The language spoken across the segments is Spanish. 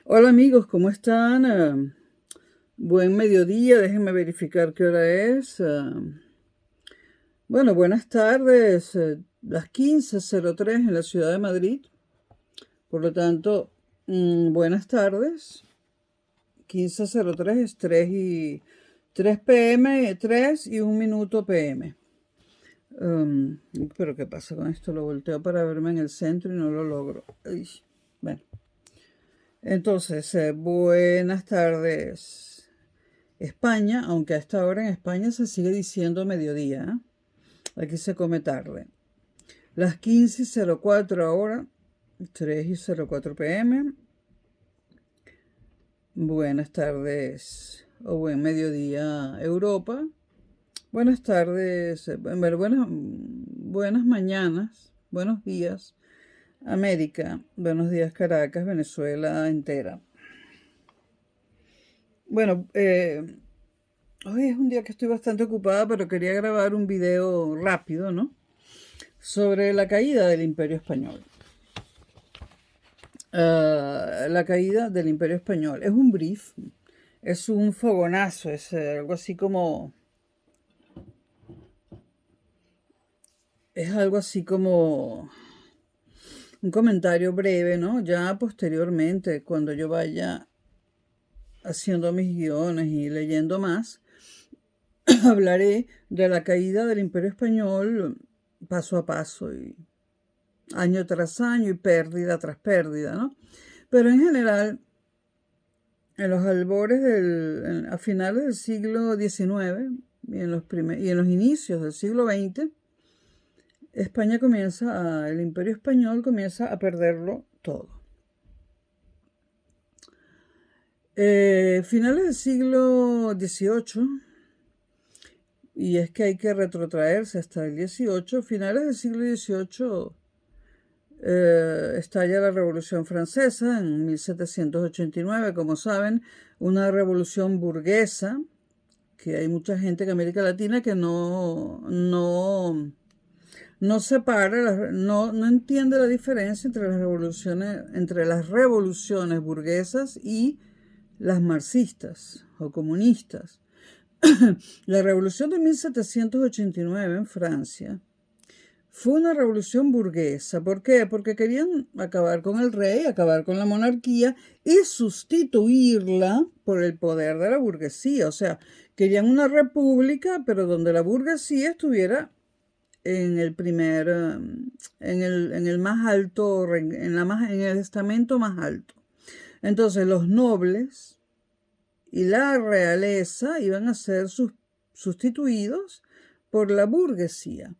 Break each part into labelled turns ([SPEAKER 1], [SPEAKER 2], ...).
[SPEAKER 1] Hola amigos, ¿cómo están? Buen mediodía, déjenme verificar qué hora es. Bueno, buenas tardes, las 15:03 en la ciudad de Madrid. Por lo tanto, buenas tardes. 15:03 es 3 p.m., 3 y 1 minuto p.m. Pero ¿qué pasa con esto? Lo volteo para verme en el centro y no lo logro. Ay, bueno, entonces, buenas tardes. España, aunque a esta hora en España se sigue diciendo mediodía, ¿eh? Aquí se come tarde. Las 15:04 ahora, 3:04 p.m. Buenas tardes o buen mediodía Europa. Buenas tardes, buenas mañanas, buenos días América, buenos días Caracas, Venezuela entera. Bueno, hoy es un día que estoy bastante ocupada, pero quería grabar un video rápido, ¿no? Sobre la caída del Imperio Español. La caída del Imperio Español. Es un brief, es un fogonazo, es algo así como... Es algo así como un comentario breve, ¿no? Ya posteriormente, cuando yo vaya haciendo mis guiones y leyendo más, hablaré de la caída del Imperio Español paso a paso y año tras año y pérdida tras pérdida, ¿no? Pero en general, en los albores a finales del siglo XIX y en los inicios del siglo XX, el Imperio Español comienza a perderlo todo. Finales del siglo XVIII, y es que hay que retrotraerse hasta el XVIII, finales del siglo XVIII estalla la Revolución Francesa en 1789, como saben, una revolución burguesa, que hay mucha gente en América Latina que no separa, no entiende la diferencia entre las revoluciones burguesas y las marxistas o comunistas. La revolución de 1789 en Francia fue una revolución burguesa. ¿Por qué? Porque querían acabar con el rey, acabar con la monarquía y sustituirla por el poder de la burguesía. O sea, querían una república, pero donde la burguesía estuviera en el primer, en el más alto, en el estamento más alto. Entonces los nobles y la realeza iban a ser sustituidos por la burguesía.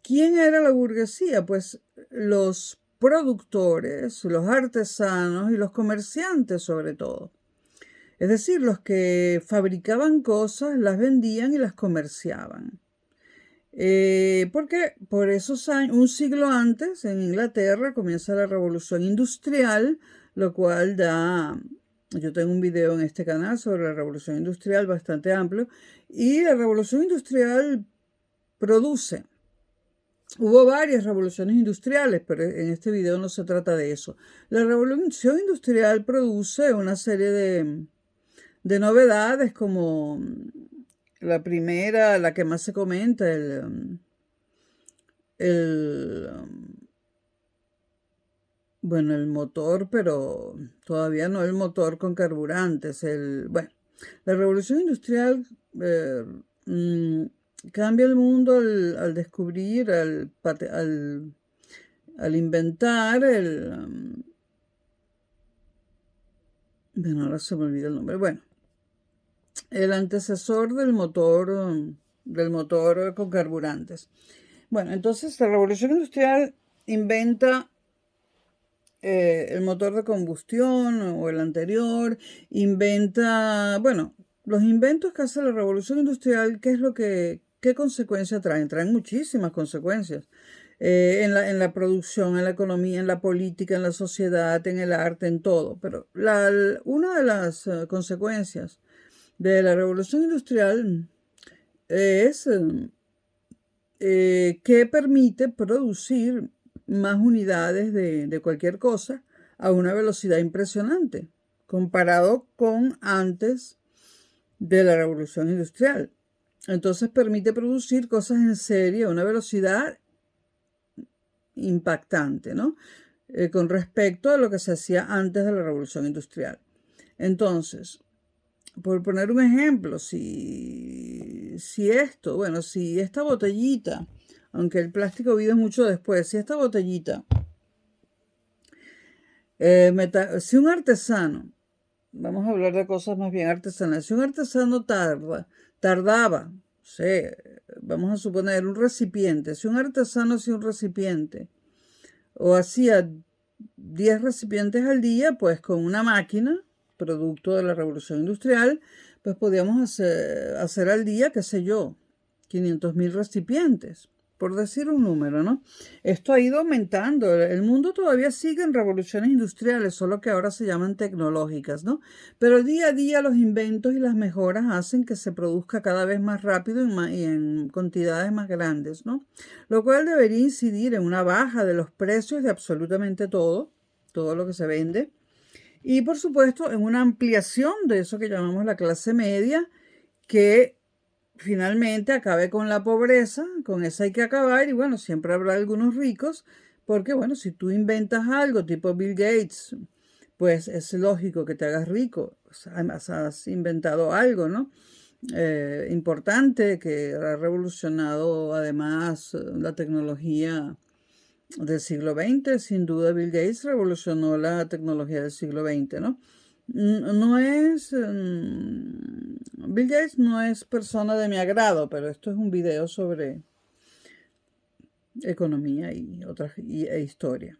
[SPEAKER 1] ¿Quién era la burguesía? Pues los productores, los artesanos y los comerciantes sobre todo. Es decir, los que fabricaban cosas, las vendían y las comerciaban. Porque por esos años, un siglo antes, en Inglaterra comienza la revolución industrial, lo cual yo tengo un video en este canal sobre la revolución industrial bastante amplio, y la revolución industrial hubo varias revoluciones industriales, pero en este video no se trata de eso. La revolución industrial produce una serie de novedades como la primera, la que más se comenta, el motor, pero todavía no el motor con carburantes. La revolución industrial cambia el mundo al descubrir, al inventar ahora se me olvida el nombre. Bueno, el antecesor del motor con carburantes. Bueno, entonces la revolución industrial inventa el motor de combustión o el anterior, los inventos que hace la revolución industrial, ¿qué consecuencias traen? Traen muchísimas consecuencias. En la producción, en la economía, en la política, en la sociedad, en el arte, en todo. Pero una de las consecuencias de la revolución industrial es que permite producir más unidades de cualquier cosa a una velocidad impresionante, comparado con antes de la Revolución Industrial. Entonces permite producir cosas en serie a una velocidad impactante, ¿no? Con respecto a lo que se hacía antes de la Revolución Industrial. Entonces, por poner un ejemplo, si esta botellita, aunque el plástico vive mucho después, si esta botellita, si un artesano, vamos a hablar de cosas más bien artesanales, si un artesano tardaba, vamos a suponer un recipiente, si un artesano hacía un recipiente o hacía 10 recipientes al día, pues con una máquina, producto de la Revolución Industrial, pues podíamos hacer al día, qué sé yo, 500.000 recipientes, por decir un número, ¿no? Esto ha ido aumentando. El mundo todavía sigue en revoluciones industriales, solo que ahora se llaman tecnológicas, ¿no? Pero día a día los inventos y las mejoras hacen que se produzca cada vez más rápido y en cantidades más grandes, ¿no? Lo cual debería incidir en una baja de los precios de absolutamente todo lo que se vende. Y por supuesto en una ampliación de eso que llamamos la clase media, que finalmente acabe con la pobreza, con esa hay que acabar, y bueno, siempre habrá algunos ricos, porque bueno, si tú inventas algo tipo Bill Gates, pues es lógico que te hagas rico. Además has inventado algo, ¿no? Importante, que ha revolucionado además la tecnología del siglo XX. Sin duda Bill Gates revolucionó la tecnología del siglo XX, ¿no? Bill Gates no es persona de mi agrado, pero esto es un video sobre economía e historia.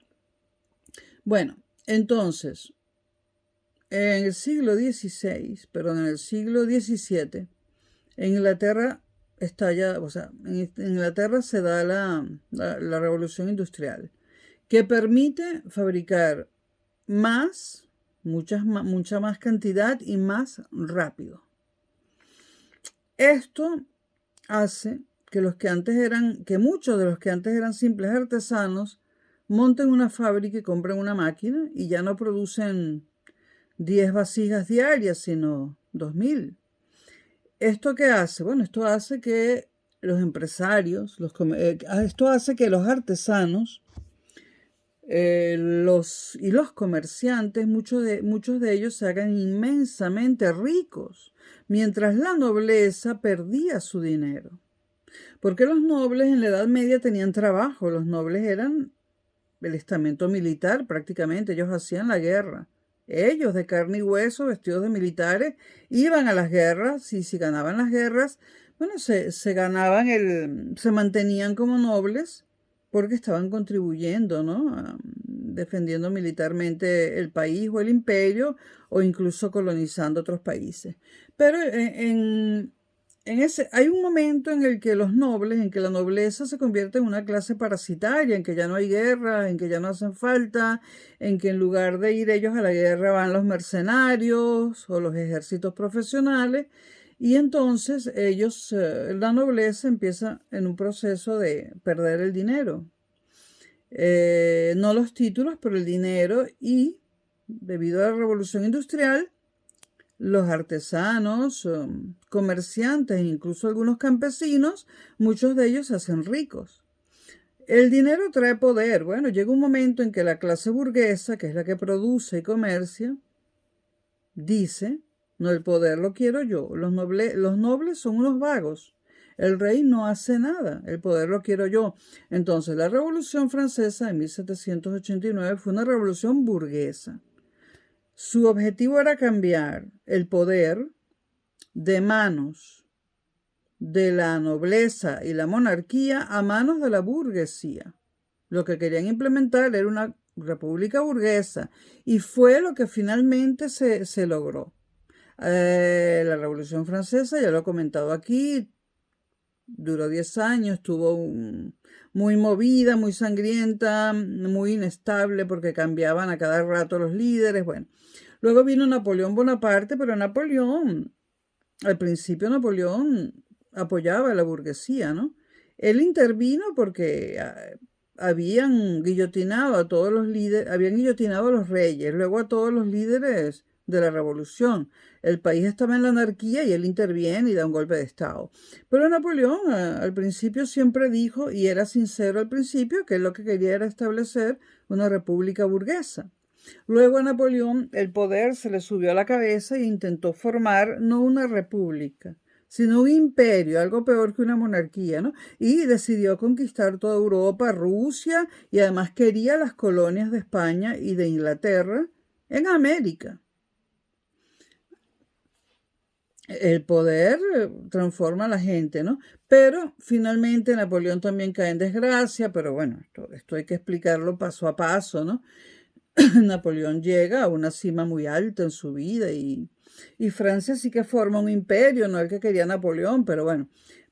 [SPEAKER 1] Bueno, entonces, en el siglo XVII, perdón, en el siglo XVII, en Inglaterra en Inglaterra se da la revolución industrial, que permite fabricar mucha más cantidad y más rápido. Esto hace que muchos de los que antes eran simples artesanos monten una fábrica y compren una máquina y ya no producen 10 vasijas diarias, sino 2.000. ¿Esto qué hace? Bueno, esto hace que los empresarios, esto hace que los artesanos y los comerciantes, muchos de ellos se hagan inmensamente ricos, mientras la nobleza perdía su dinero. Porque los nobles en la Edad Media tenían trabajo, los nobles eran el estamento militar prácticamente, ellos hacían la guerra. Ellos, de carne y hueso, vestidos de militares, iban a las guerras, y si ganaban las guerras, bueno, se mantenían como nobles porque estaban contribuyendo, ¿no? Defendiendo militarmente el país o el imperio, o incluso colonizando otros países. Pero hay un momento en el que en que la nobleza se convierte en una clase parasitaria, en que ya no hay guerra, en que ya no hacen falta, en que en lugar de ir ellos a la guerra van los mercenarios o los ejércitos profesionales, y entonces la nobleza empieza en un proceso de perder el dinero. No los títulos, pero el dinero, y debido a la revolución industrial, los artesanos, comerciantes e incluso algunos campesinos, muchos de ellos se hacen ricos. El dinero trae poder. Bueno, llega un momento en que la clase burguesa, que es la que produce y comercia, dice, no, el poder lo quiero yo. Los nobles son unos vagos. El rey no hace nada, el poder lo quiero yo. Entonces, la Revolución Francesa de 1789 fue una revolución burguesa. Su objetivo era cambiar el poder de manos de la nobleza y la monarquía a manos de la burguesía. Lo que querían implementar era una república burguesa, y fue lo que finalmente se logró. La Revolución Francesa, ya lo he comentado aquí, duró 10 años, estuvo muy movida, muy sangrienta, muy inestable, porque cambiaban a cada rato los líderes. Bueno, luego vino Napoleón Bonaparte, pero al principio Napoleón apoyaba a la burguesía, ¿no? Él intervino porque habían guillotinado a todos los líderes, habían guillotinado a los reyes, luego a todos los líderes de la revolución. El país estaba en la anarquía y él interviene y da un golpe de Estado. Pero Napoleón al principio siempre dijo, y era sincero al principio, que lo que quería era establecer una república burguesa. Luego a Napoleón el poder se le subió a la cabeza e intentó formar no una república, sino un imperio, algo peor que una monarquía, ¿no? Y decidió conquistar toda Europa, Rusia, y además quería las colonias de España y de Inglaterra en América. El poder transforma a la gente, ¿no? Pero finalmente Napoleón también cae en desgracia, pero bueno, esto hay que explicarlo paso a paso, ¿no? Napoleón llega a una cima muy alta en su vida y Francia sí que forma un imperio, no el que quería Napoleón, pero bueno.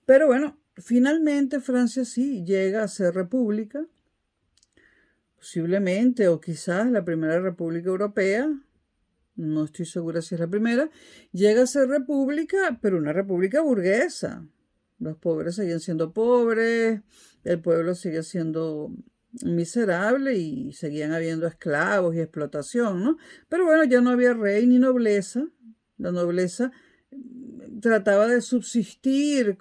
[SPEAKER 1] Pero bueno, finalmente Francia sí llega a ser república, posiblemente o quizás la primera república europea, no estoy segura si es la primera, llega a ser república, pero una república burguesa. Los pobres siguen siendo pobres, el pueblo sigue siendo miserable y seguían habiendo esclavos y explotación, ¿no? Pero bueno, ya no había rey ni nobleza. La nobleza trataba de subsistir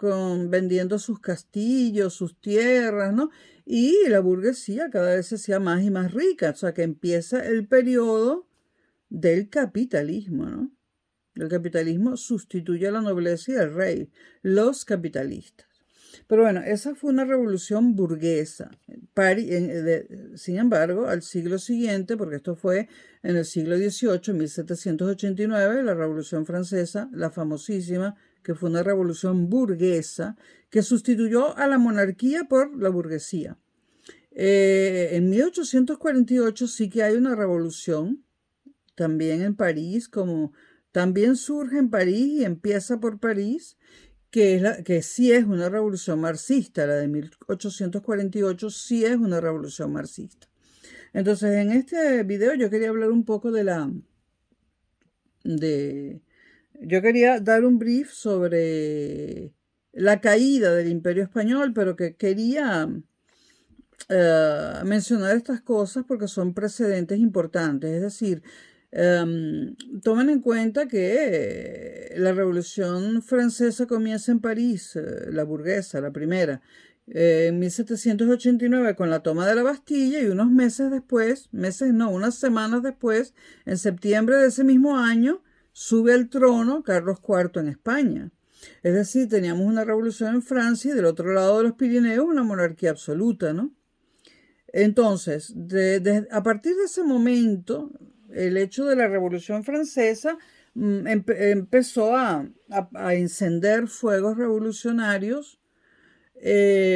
[SPEAKER 1] vendiendo sus castillos, sus tierras, ¿no? Y la burguesía cada vez se hacía más y más rica, o sea que empieza el periodo del capitalismo, ¿no? El capitalismo sustituye a la nobleza y al rey, los capitalistas. Pero bueno, esa fue una revolución burguesa. Sin embargo, al siglo siguiente, porque esto fue en el siglo XVIII, 1789, la Revolución Francesa, la famosísima, que fue una revolución burguesa, que sustituyó a la monarquía por la burguesía. En 1848 sí que hay una revolución, también en París, también surge en París y empieza por París, que sí es una revolución marxista, la de 1848 sí es una revolución marxista. Entonces, en este video yo quería hablar un poco yo quería dar un brief sobre la caída del Imperio Español, pero que quería mencionar estas cosas porque son precedentes importantes. Es decir, tomen en cuenta que la Revolución Francesa comienza en París, la burguesa, la primera, en 1789 con la toma de la Bastilla y unos meses después, unas semanas después, en septiembre de ese mismo año, sube al trono Carlos IV en España. Es decir, teníamos una revolución en Francia y del otro lado de los Pirineos una monarquía absoluta, ¿no? Entonces, a partir de ese momento, el hecho de la Revolución Francesa empezó a encender fuegos revolucionarios,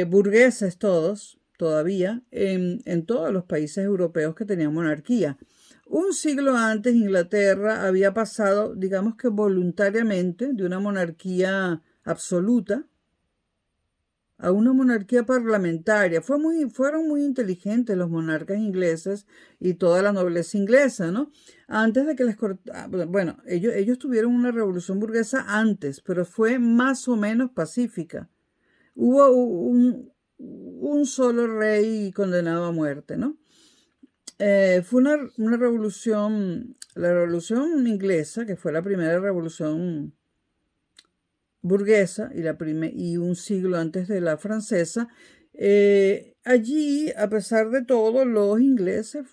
[SPEAKER 1] burgueses todos, todavía, en todos los países europeos que tenían monarquía. Un siglo antes, Inglaterra había pasado, digamos que voluntariamente, de una monarquía absoluta a una monarquía parlamentaria. Fueron muy inteligentes los monarcas ingleses y toda la nobleza inglesa, ¿no? Antes de que bueno, ellos tuvieron una revolución burguesa antes, pero fue más o menos pacífica. Hubo un solo rey condenado a muerte, ¿no? Fue una revolución, la revolución inglesa, que fue la primera revolución burguesa y un siglo antes de la francesa. Allí, a pesar de todo, los ingleses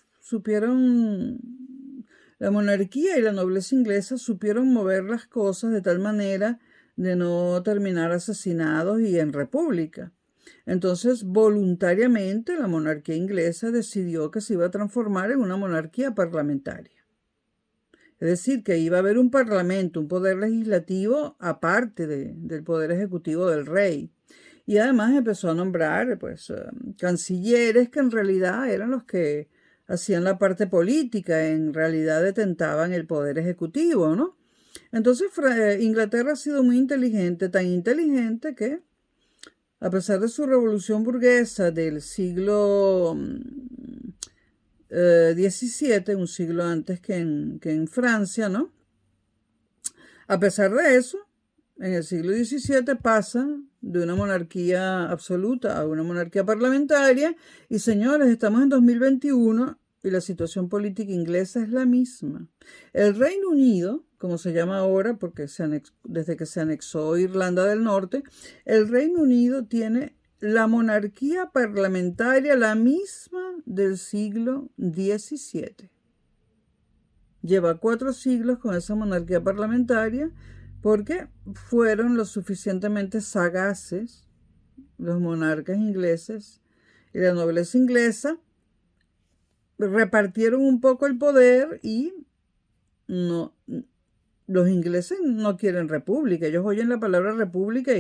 [SPEAKER 1] la monarquía y la nobleza inglesa supieron mover las cosas de tal manera de no terminar asesinados y en república. Entonces, voluntariamente, la monarquía inglesa decidió que se iba a transformar en una monarquía parlamentaria. Es decir, que iba a haber un parlamento, un poder legislativo aparte del poder ejecutivo del rey. Y además empezó a nombrar cancilleres que en realidad eran los que hacían la parte política, en realidad detentaban el poder ejecutivo, ¿no? Entonces Inglaterra ha sido muy inteligente, tan inteligente que a pesar de su revolución burguesa del siglo XVII, un siglo antes que en Francia, ¿no? A pesar de eso, en el siglo XVII pasa de una monarquía absoluta a una monarquía parlamentaria y señores, estamos en 2021 y la situación política inglesa es la misma. El Reino Unido, como se llama ahora porque desde que se anexó Irlanda del Norte, el Reino Unido tiene la monarquía parlamentaria la misma del siglo XVII. Lleva 4 siglos con esa monarquía parlamentaria porque fueron lo suficientemente sagaces los monarcas ingleses y la nobleza inglesa, repartieron un poco el poder y no, los ingleses no quieren república. Ellos oyen la palabra república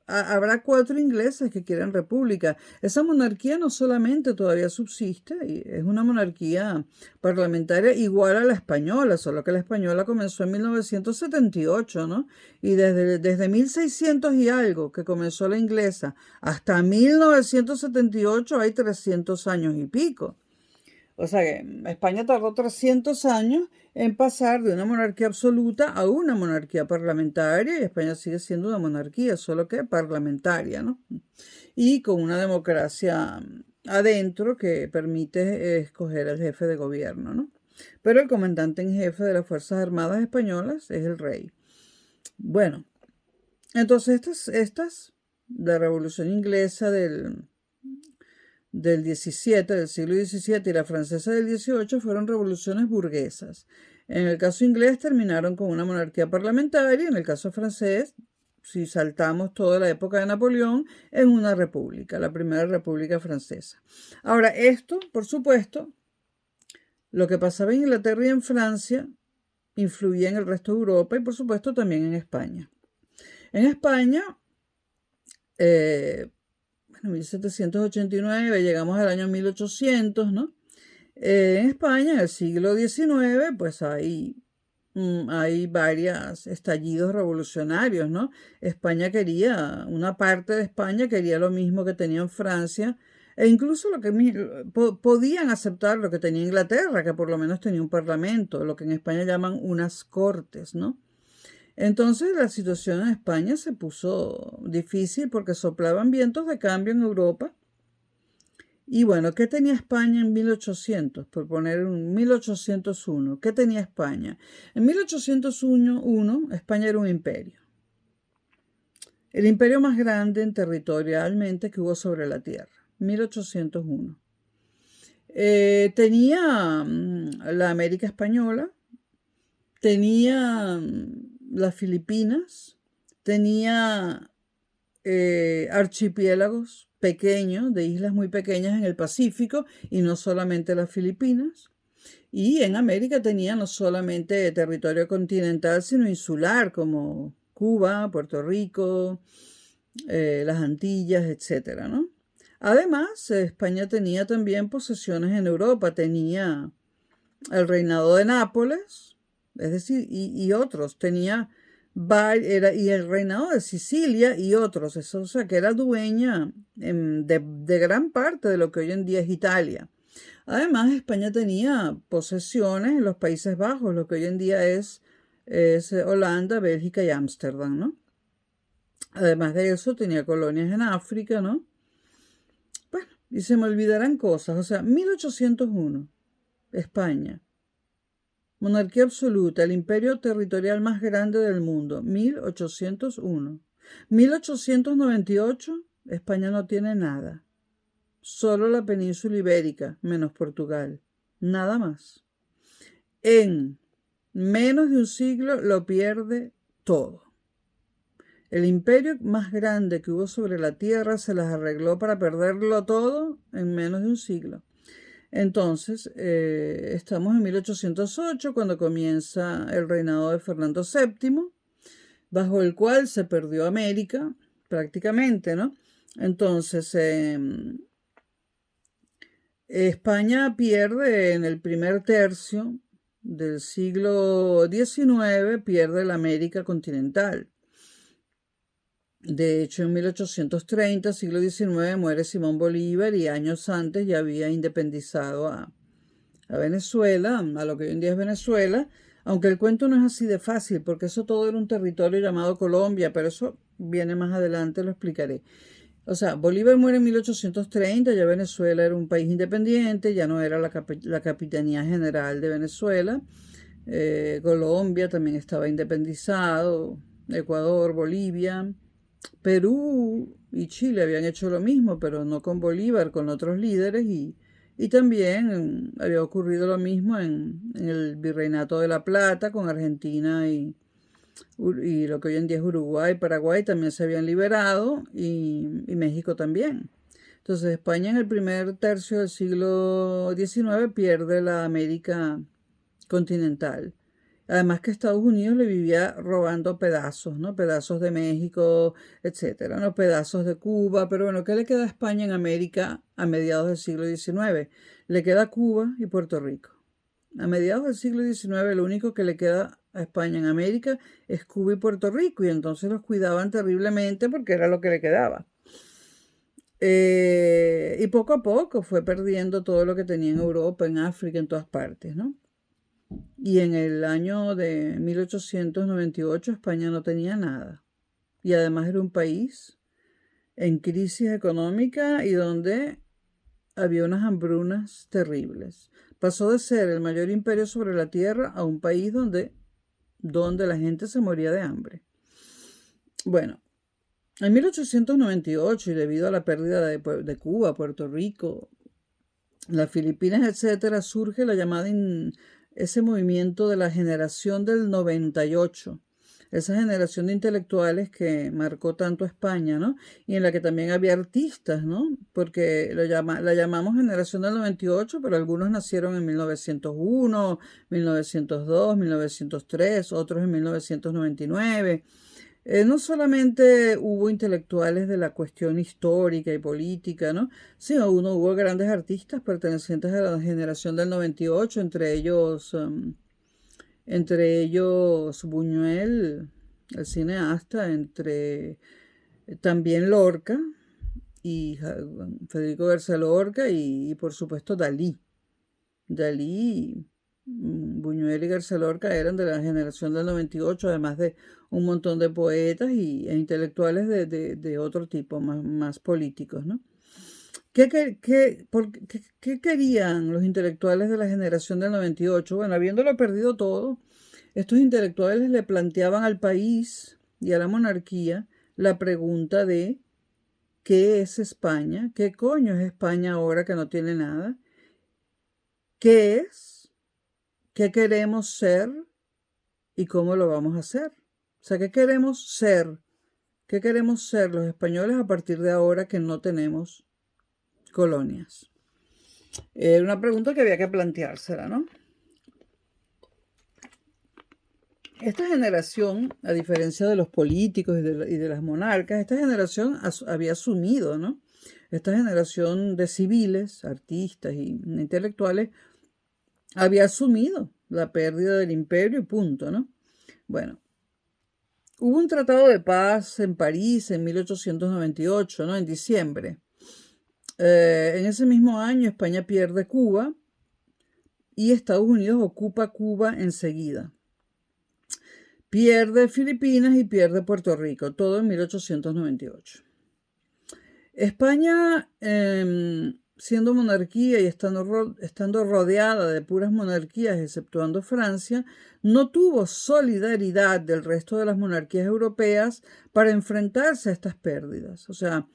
[SPEAKER 1] habrá 4 ingleses que quieren república. Esa monarquía no solamente todavía subsiste, es una monarquía parlamentaria igual a la española, solo que la española comenzó en 1978, ¿no? Y desde 1600 y algo que comenzó la inglesa hasta 1978 hay 300 años y pico. O sea que España tardó 300 años en pasar de una monarquía absoluta a una monarquía parlamentaria y España sigue siendo una monarquía, solo que parlamentaria, ¿no? Y con una democracia adentro que permite escoger al jefe de gobierno, ¿no? Pero el comandante en jefe de las Fuerzas Armadas Españolas es el rey. Bueno, entonces la Revolución Inglesa del 17, del siglo XVII y la francesa del XVIII fueron revoluciones burguesas. En el caso inglés terminaron con una monarquía parlamentaria, en el caso francés, si saltamos toda la época de Napoleón, en una república, la primera república francesa. Ahora, esto, por supuesto, lo que pasaba en Inglaterra y en Francia, influía en el resto de Europa y, por supuesto, también en España. En España, en 1789, llegamos al año 1800, ¿no? En España, en el siglo XIX, pues hay varios estallidos revolucionarios, ¿no? Una parte de España quería lo mismo que tenía en Francia, e incluso podían aceptar lo que tenía Inglaterra, que por lo menos tenía un parlamento, lo que en España llaman unas cortes, ¿no? Entonces la situación en España se puso difícil porque soplaban vientos de cambio en Europa. Y bueno, ¿qué tenía España en 1800? Por poner un 1801. ¿Qué tenía España? En 1801, España era un imperio. El imperio más grande territorialmente que hubo sobre la Tierra. 1801. Tenía la América Española, tenía las Filipinas, tenía archipiélagos pequeños, de islas muy pequeñas en el Pacífico, y no solamente las Filipinas. Y en América tenía no solamente territorio continental, sino insular, como Cuba, Puerto Rico, las Antillas, etc., ¿no? Además, España tenía también posesiones en Europa, tenía el reinado de Nápoles, es decir, y otros, y el reinado de Sicilia y otros, o sea, que era dueña de gran parte de lo que hoy en día es Italia. Además, España tenía posesiones en los Países Bajos, lo que hoy en día es Holanda, Bélgica y Ámsterdam, ¿no? Además de eso, tenía colonias en África, ¿no? Bueno, y se me olvidarán cosas, o sea, 1801, España. Monarquía absoluta, el imperio territorial más grande del mundo, 1801. 1898, España no tiene nada. Solo la península ibérica, menos Portugal. Nada más. En menos de un siglo lo pierde todo. El imperio más grande que hubo sobre la tierra se las arregló para perderlo todo en menos de un siglo. Entonces, estamos en 1808, cuando comienza el reinado de Fernando VII, bajo el cual se perdió América, prácticamente, ¿no? Entonces, España pierde en el primer tercio del siglo XIX, pierde la América continental. De hecho, en 1830, siglo XIX, muere Simón Bolívar y años antes ya había independizado a Venezuela, a lo que hoy en día es Venezuela, Aunque el cuento no es así de fácil, porque eso todo era un territorio llamado Colombia, pero eso viene más adelante, lo explicaré. O sea, Bolívar muere en 1830, ya Venezuela era un país independiente, ya no era la Capitanía General de Venezuela. Colombia también estaba independizado, Ecuador, Bolivia, Perú y Chile habían hecho lo mismo, pero no con Bolívar, con otros líderes y también había ocurrido lo mismo en el Virreinato de la Plata con Argentina y lo que hoy en día es Uruguay, Paraguay también se habían liberado y México también. Entonces España en el primer tercio del siglo XIX pierde la América continental. Además que Estados Unidos le vivía robando pedazos, ¿no? Pedazos de México, etcétera, ¿no? Pedazos de Cuba, pero bueno, ¿qué le queda a España en América a mediados del siglo XIX? Le queda Cuba y Puerto Rico. A mediados del siglo XIX lo único que le queda a España en América es Cuba y Puerto Rico y entonces los cuidaban terriblemente porque era lo que le quedaba. Y poco a poco fue perdiendo todo lo que tenía en Europa, en África, en todas partes, ¿no? Y en el año de 1898 España no tenía nada. Y además era un país en crisis económica y donde había unas hambrunas terribles. Pasó de ser el mayor imperio sobre la tierra a un país donde la gente se moría de hambre. Bueno, en 1898 y debido a la pérdida de Cuba, Puerto Rico, las Filipinas, etcétera, surge la llamada ese movimiento de la generación del 98, esa generación de intelectuales que marcó tanto a España, ¿no? Y en la que también había artistas, ¿no? Porque la llamamos generación del 98, pero algunos nacieron en 1901, 1902, 1903, otros en 1999. No solamente hubo intelectuales de la cuestión histórica y política, ¿no? Sino hubo grandes artistas pertenecientes a la generación del 98, entre ellos Buñuel, el cineasta, también Lorca y Federico García Lorca y por supuesto Dalí. Dalí, Buñuel y García Lorca eran de la generación del 98, además de un montón de poetas e intelectuales de otro tipo, más políticos, ¿no? ¿Qué querían los intelectuales de la generación del 98? Bueno, habiéndolo perdido todo, estos intelectuales le planteaban al país y a la monarquía la pregunta de ¿qué es España? ¿Qué coño es España ahora que no tiene nada? ¿Qué es? ¿Qué queremos ser? ¿Y cómo lo vamos a hacer? O sea, ¿qué queremos ser? ¿Qué queremos ser los españoles a partir de ahora que no tenemos colonias? Era una pregunta que había que planteársela, ¿no? Esta generación, a diferencia de los políticos y de las monarcas, esta generación había asumido, ¿no? Esta generación de civiles, artistas y intelectuales había asumido la pérdida del imperio y punto, ¿no? Bueno, hubo un tratado de paz en París en 1898, ¿no? En diciembre. En ese mismo año España pierde Cuba y Estados Unidos ocupa Cuba enseguida. Pierde Filipinas y pierde Puerto Rico, todo en 1898. España, siendo monarquía y estando rodeada de puras monarquías, exceptuando Francia, no tuvo solidaridad del resto de las monarquías europeas para enfrentarse a estas pérdidas. O sea,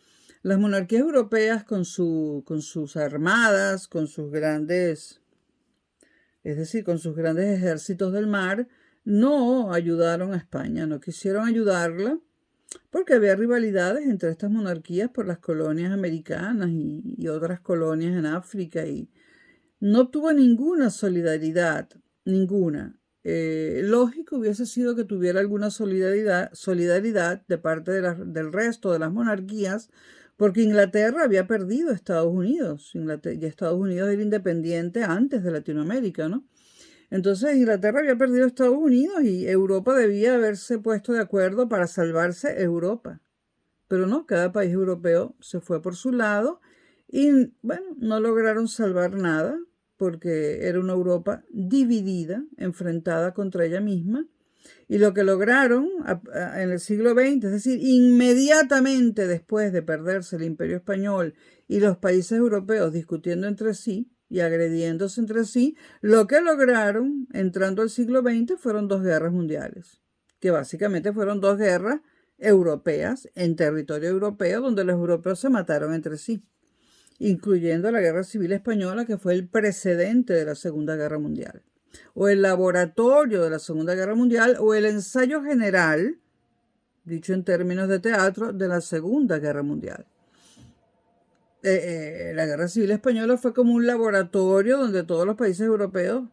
[SPEAKER 1] las monarquías europeas con sus armadas, con sus grandes ejércitos del mar, no ayudaron a España, no quisieron ayudarla porque había rivalidades entre estas monarquías por las colonias americanas y otras colonias en África y no obtuvo ninguna solidaridad, ninguna. Lógico hubiese sido que tuviera alguna solidaridad de parte del resto de las monarquías, porque Inglaterra había perdido a Estados Unidos, y Estados Unidos era independiente antes de Latinoamérica, ¿no? Entonces Inglaterra había perdido a Estados Unidos y Europa debía haberse puesto de acuerdo para salvarse Europa. Pero no, cada país europeo se fue por su lado y, bueno, no lograron salvar nada. porque era una Europa dividida, enfrentada contra ella misma. Y lo que lograron en el siglo XX, es decir, inmediatamente después de perderse el Imperio Español y los países europeos discutiendo entre sí y agrediéndose entre sí, lo que lograron entrando al siglo XX fueron dos guerras mundiales, que básicamente fueron dos guerras europeas en territorio europeo, donde los europeos se mataron entre sí, incluyendo la Guerra Civil Española, que fue el precedente de la Segunda Guerra Mundial, o el laboratorio de la Segunda Guerra Mundial, o el ensayo general, dicho en términos de teatro, de la Segunda Guerra Mundial. La Guerra Civil Española fue como un laboratorio donde todos los países europeos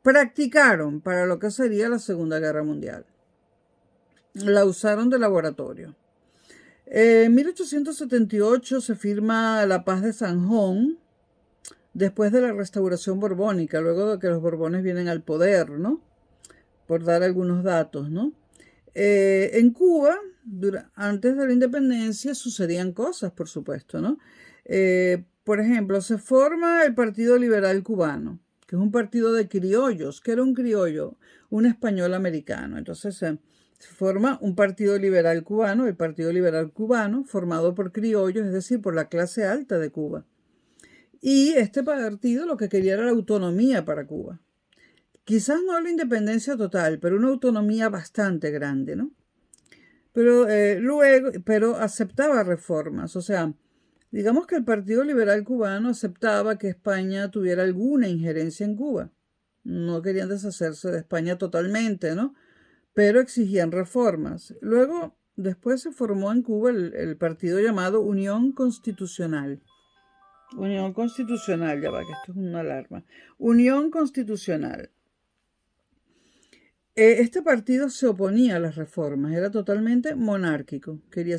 [SPEAKER 1] practicaron para lo que sería la Segunda Guerra Mundial. La usaron de laboratorio. En 1878 se firma la Paz de Sanjón, después de la restauración borbónica, luego de que los borbones vienen al poder, ¿no? Por dar algunos datos, ¿no? En Cuba, antes de la independencia, sucedían cosas, por supuesto, ¿no? Por ejemplo, se forma el Partido Liberal Cubano, que es un partido de criollos. ¿Qué era un criollo? Un español americano. Entonces se forma un Partido Liberal Cubano, el Partido Liberal Cubano, formado por criollos, es decir, por la clase alta de Cuba. Y este partido lo que quería era la autonomía para Cuba. Quizás no la independencia total, pero una autonomía bastante grande, ¿no? Pero aceptaba reformas. O sea, digamos que el Partido Liberal Cubano aceptaba que España tuviera alguna injerencia en Cuba. No querían deshacerse de España totalmente, ¿no? Pero exigían reformas. Luego, después se formó en Cuba el partido llamado Unión Constitucional. Unión Constitucional, ya va, que esto es una alarma. Unión Constitucional. Este partido se oponía a las reformas, era totalmente monárquico, quería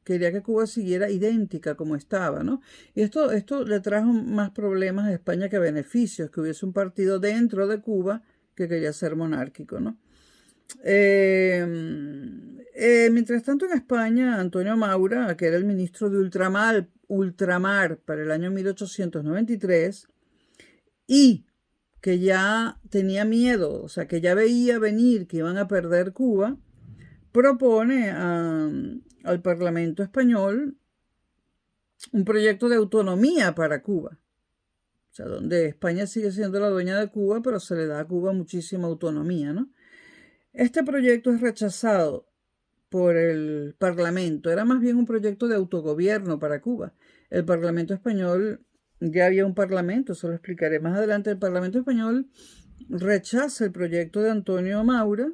[SPEAKER 1] que Cuba siguiera idéntica como estaba, ¿no? Y esto le trajo más problemas a España que beneficios, que hubiese un partido dentro de Cuba que quería ser monárquico, ¿no? Mientras tanto, en España, Antonio Maura, que era el ministro de ultramar para el año 1893, y que ya tenía miedo, o sea, que ya veía venir que iban a perder Cuba, propone al Parlamento español un proyecto de autonomía para Cuba. O sea, donde España sigue siendo la dueña de Cuba, pero se le da a Cuba muchísima autonomía, ¿no? Este proyecto es rechazado por el Parlamento. Era más bien un proyecto de autogobierno para Cuba. El Parlamento español, ya había un parlamento, eso lo explicaré más adelante. El Parlamento español rechaza el proyecto de Antonio Maura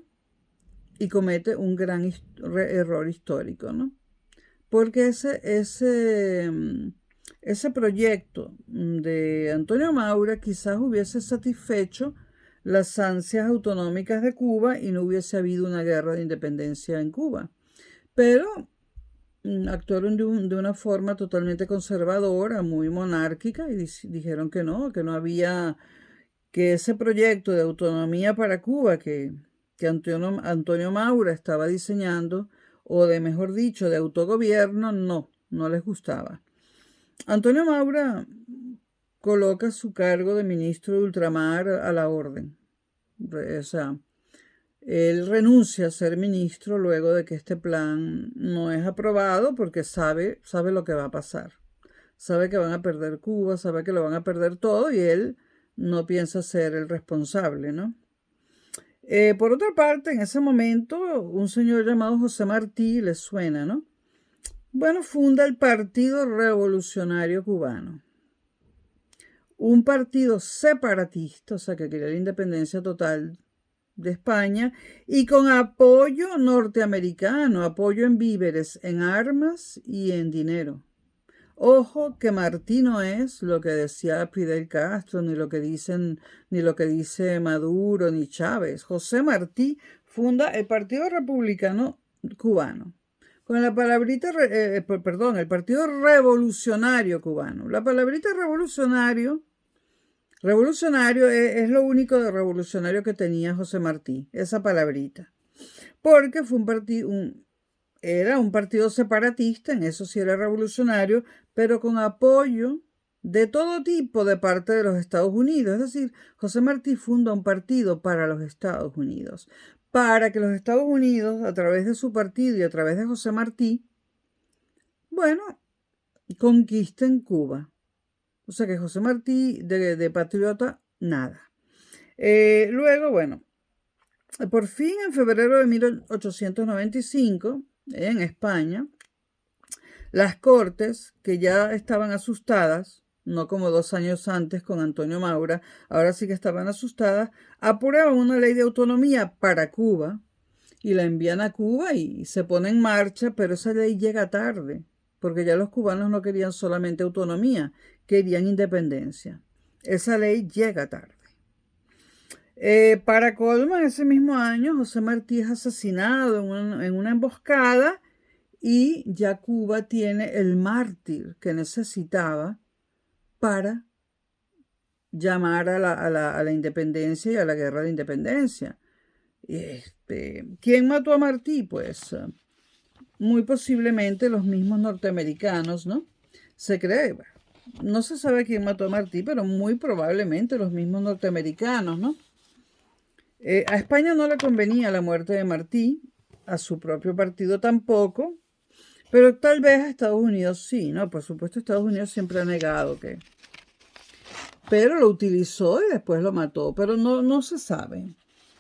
[SPEAKER 1] y comete un gran error histórico, ¿no? Porque ese proyecto de Antonio Maura quizás hubiese satisfecho las ansias autonómicas de Cuba y no hubiese habido una guerra de independencia en Cuba. Pero actuaron de una forma totalmente conservadora, muy monárquica, y dijeron que no había, que ese proyecto de autonomía para Cuba que Antonio Maura estaba diseñando, o de mejor dicho, de autogobierno, no les gustaba. Antonio Maura coloca su cargo de ministro de ultramar a la orden. O sea, él renuncia a ser ministro luego de que este plan no es aprobado porque sabe lo que va a pasar. Sabe que van a perder Cuba, sabe que lo van a perder todo y él no piensa ser el responsable, ¿no? Por otra parte, en ese momento, un señor llamado José Martí, les suena, ¿no? Bueno, funda el Partido Revolucionario Cubano. Un partido separatista, o sea, que quería la independencia total de España, y con apoyo norteamericano, apoyo en víveres, en armas y en dinero. Ojo que Martí no es lo que decía Fidel Castro, ni lo que dice Maduro, ni Chávez. José Martí funda el Partido Republicano Cubano. Con la palabrita, el Partido Revolucionario Cubano. La palabrita revolucionario es lo único de revolucionario que tenía José Martí, esa palabrita. Porque fue era un partido separatista, en eso sí era revolucionario, pero con apoyo de todo tipo de parte de los Estados Unidos. Es decir, José Martí funda un partido para los Estados Unidos, para que los Estados Unidos, a través de su partido y a través de José Martí, bueno, conquisten Cuba. O sea que José Martí de patriota, nada. Luego, bueno, por fin en febrero de 1895, en España, las Cortes, que ya estaban asustadas, no como 2 años antes con Antonio Maura, ahora sí que estaban asustadas, aprueban una ley de autonomía para Cuba y la envían a Cuba y se pone en marcha, pero esa ley llega tarde, porque ya los cubanos no querían solamente autonomía, querían independencia. Esa ley llega tarde. Para colmo, en ese mismo año, José Martí es asesinado en una emboscada y ya Cuba tiene el mártir que necesitaba para llamar a la independencia y a la guerra de independencia. ¿Quién mató a Martí? Pues muy posiblemente los mismos norteamericanos, ¿no? Se cree, no se sabe quién mató a Martí, pero muy probablemente los mismos norteamericanos, ¿no? A España no le convenía la muerte de Martí, a su propio partido tampoco, pero tal vez a Estados Unidos sí, ¿no? Por supuesto, Estados Unidos siempre ha negado que... Pero lo utilizó y después lo mató, pero no se sabe.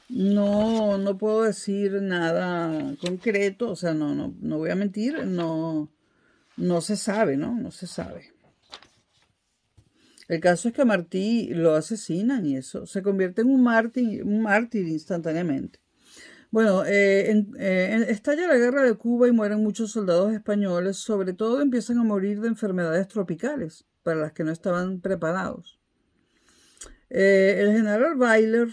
[SPEAKER 1] No puedo decir nada concreto, o sea, no voy a mentir, no se sabe, ¿no? No se sabe. El caso es que a Martí lo asesinan y eso se convierte en un mártir instantáneamente. Bueno, estalla la guerra de Cuba y mueren muchos soldados españoles, sobre todo empiezan a morir de enfermedades tropicales, para las que no estaban preparados. El general Bayler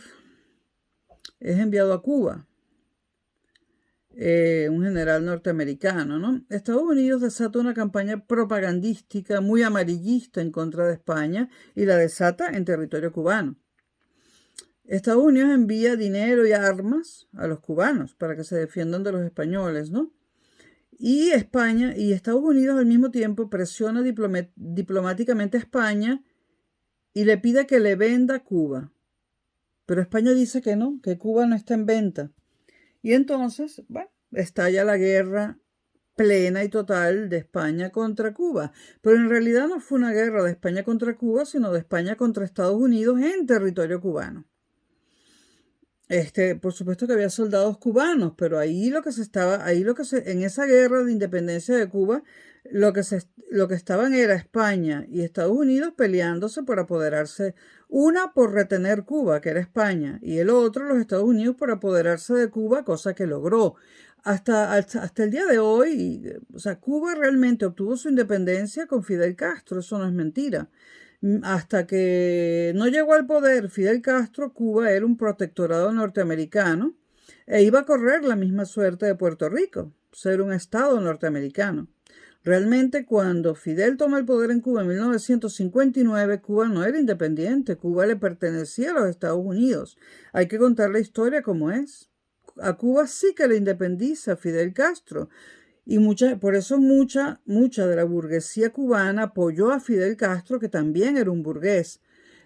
[SPEAKER 1] es enviado a Cuba, un general norteamericano, ¿no? Estados Unidos desata una campaña propagandística muy amarillista en contra de España y la desata en territorio cubano. Estados Unidos envía dinero y armas a los cubanos para que se defiendan de los españoles, ¿no? Y España y Estados Unidos al mismo tiempo presiona diplomáticamente a España y le pide que le venda Cuba. Pero España dice que no, que Cuba no está en venta. Y entonces, bueno, estalla la guerra plena y total de España contra Cuba. Pero en realidad no fue una guerra de España contra Cuba, sino de España contra Estados Unidos en territorio cubano. Por supuesto que había soldados cubanos, pero en esa guerra de independencia de Cuba, lo que estaban era España y Estados Unidos peleándose por apoderarse, una por retener Cuba, que era España, y el otro, los Estados Unidos, por apoderarse de Cuba, cosa que logró. Hasta el día de hoy, o sea, Cuba realmente obtuvo su independencia con Fidel Castro, eso no es mentira. Hasta que no llegó al poder Fidel Castro, Cuba era un protectorado norteamericano e iba a correr la misma suerte de Puerto Rico, ser un estado norteamericano. Realmente cuando Fidel toma el poder en Cuba en 1959, Cuba no era independiente, Cuba le pertenecía a los Estados Unidos. Hay que contar la historia como es. A Cuba sí que le independiza Fidel Castro. Y por eso mucha de la burguesía cubana apoyó a Fidel Castro, que también era un burgués.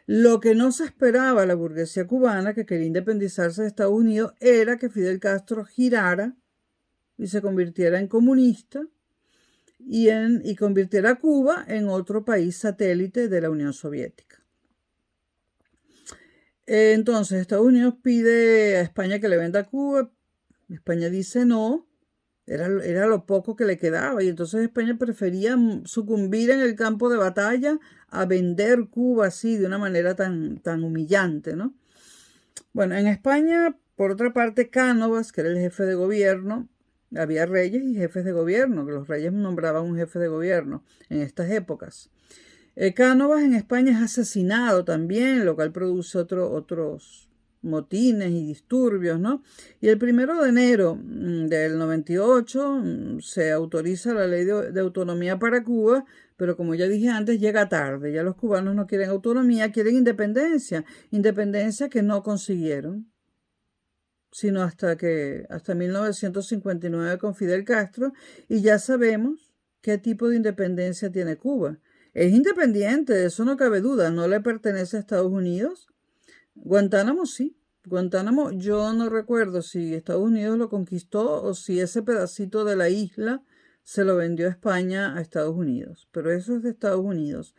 [SPEAKER 1] Lo que no se esperaba la burguesía cubana, que quería independizarse de Estados Unidos, era que Fidel Castro girara y se convirtiera en comunista y convirtiera a Cuba en otro país satélite de la Unión Soviética. Entonces, Estados Unidos pide a España que le venda a Cuba. España dice no. Era lo poco que le quedaba y entonces España prefería sucumbir en el campo de batalla a vender Cuba así de una manera tan humillante, ¿no? Bueno, en España, por otra parte, Cánovas, que era el jefe de gobierno, había reyes y jefes de gobierno, que los reyes nombraban un jefe de gobierno en estas épocas. Cánovas en España es asesinado también, lo cual produce otros motines y disturbios, ¿no? Y el 1 de enero del 98 se autoriza la ley de autonomía para Cuba, pero como ya dije antes, llega tarde. Ya los cubanos no quieren autonomía, quieren independencia que no consiguieron, sino hasta 1959 con Fidel Castro, y ya sabemos qué tipo de independencia tiene Cuba. Es independiente, de eso no cabe duda, no le pertenece a Estados Unidos. Guantánamo sí. Guantánamo, yo no recuerdo si Estados Unidos lo conquistó o si ese pedacito de la isla se lo vendió España a Estados Unidos, pero eso es de Estados Unidos.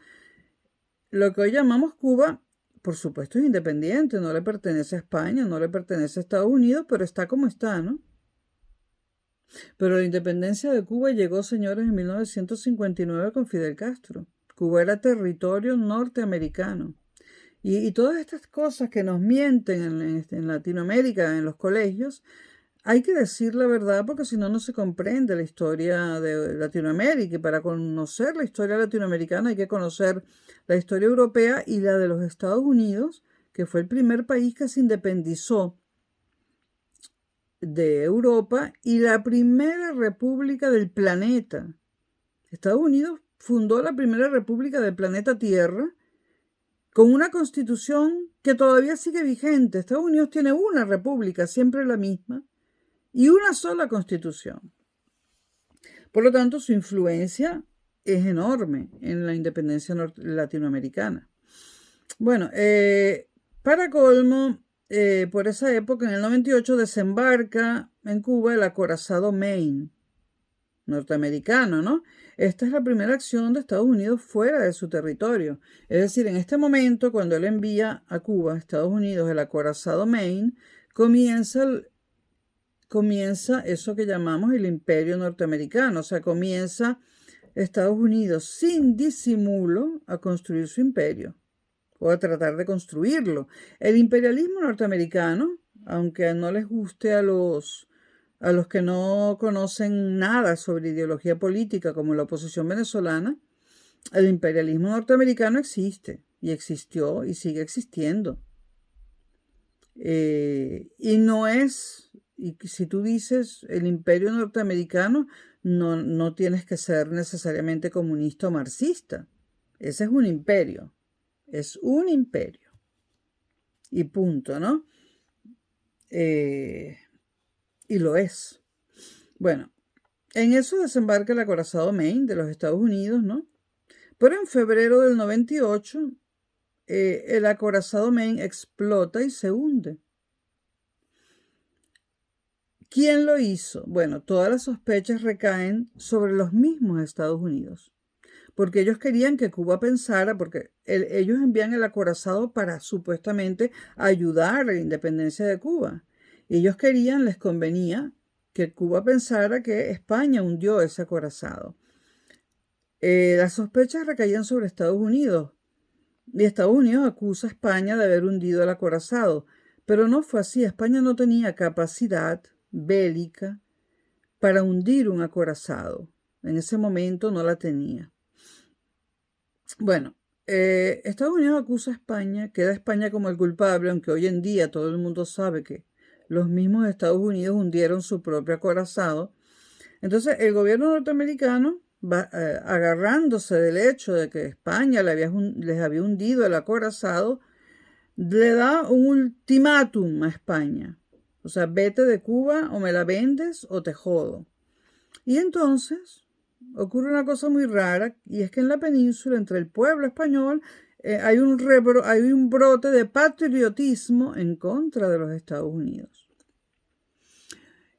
[SPEAKER 1] Lo que hoy llamamos Cuba, por supuesto, es independiente, no le pertenece a España, no le pertenece a Estados Unidos, pero está como está, ¿no? Pero la independencia de Cuba llegó, señores, en 1959 con Fidel Castro. Cuba era territorio norteamericano. Y todas estas cosas que nos mienten en Latinoamérica, en los colegios, hay que decir la verdad porque si no, no se comprende la historia de Latinoamérica. Y para conocer la historia latinoamericana hay que conocer la historia europea y la de los Estados Unidos, que fue el primer país que se independizó de Europa y la primera república del planeta. Estados Unidos fundó la primera república del planeta Tierra con una constitución que todavía sigue vigente. Estados Unidos tiene una república, siempre la misma, y una sola constitución. Por lo tanto, su influencia es enorme en la independencia latinoamericana. Bueno, para colmo, por esa época, en el 98, desembarca en Cuba el acorazado Maine, norteamericano, ¿no? Esta es la primera acción de Estados Unidos fuera de su territorio. Es decir, en este momento, cuando él envía a Cuba, a Estados Unidos, el acorazado Maine, comienza eso que llamamos el imperio norteamericano. O sea, comienza Estados Unidos sin disimulo a construir su imperio o a tratar de construirlo. El imperialismo norteamericano, aunque no les guste a los que no conocen nada sobre ideología política como la oposición venezolana, el imperialismo norteamericano existe y existió y sigue existiendo. Y no es, y si tú dices el imperio norteamericano, no tienes que ser necesariamente comunista o marxista. Ese es un imperio. Es un imperio. Y punto, ¿no? Y lo es. Bueno, en eso desembarca el acorazado Maine de los Estados Unidos, ¿no? Pero en febrero del 98, el acorazado Maine explota y se hunde. ¿Quién lo hizo? Bueno, todas las sospechas recaen sobre los mismos Estados Unidos, porque ellos querían que Cuba pensara, porque ellos envían el acorazado para supuestamente ayudar a la independencia de Cuba. Ellos querían, les convenía, que Cuba pensara que España hundió ese acorazado. Las sospechas recaían sobre Estados Unidos, y Estados Unidos acusa a España de haber hundido el acorazado, pero no fue así. España no tenía capacidad bélica para hundir un acorazado. En ese momento no la tenía. Bueno, Estados Unidos acusa a España, queda España como el culpable, aunque hoy en día todo el mundo sabe que los mismos Estados Unidos hundieron su propio acorazado. Entonces el gobierno norteamericano, agarrándose del hecho de que España les había hundido el acorazado, le da un ultimátum a España. O sea, vete de Cuba o me la vendes o te jodo. Y entonces ocurre una cosa muy rara, y es que en la península, entre el pueblo español, hay un brote de patriotismo en contra de los Estados Unidos.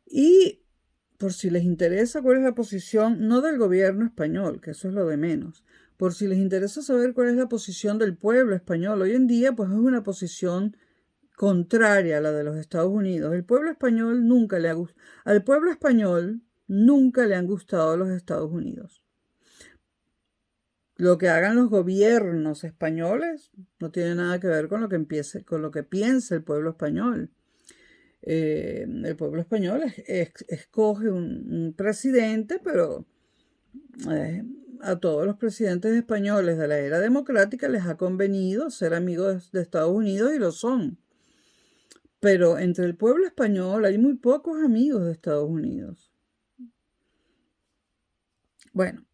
[SPEAKER 1] Y por si les interesa cuál es la posición, no del gobierno español, que eso es lo de menos, por si les interesa saber cuál es la posición del pueblo español hoy en día, pues es una posición contraria a la de los Estados Unidos. Al pueblo español nunca le han gustado los Estados Unidos. Lo que hagan los gobiernos españoles no tiene nada que ver con lo que piensa el pueblo español. El pueblo español escoge un presidente, pero a todos los presidentes españoles de la era democrática les ha convenido ser amigos de Estados Unidos y lo son. Pero entre el pueblo español hay muy pocos amigos de Estados Unidos. Bueno,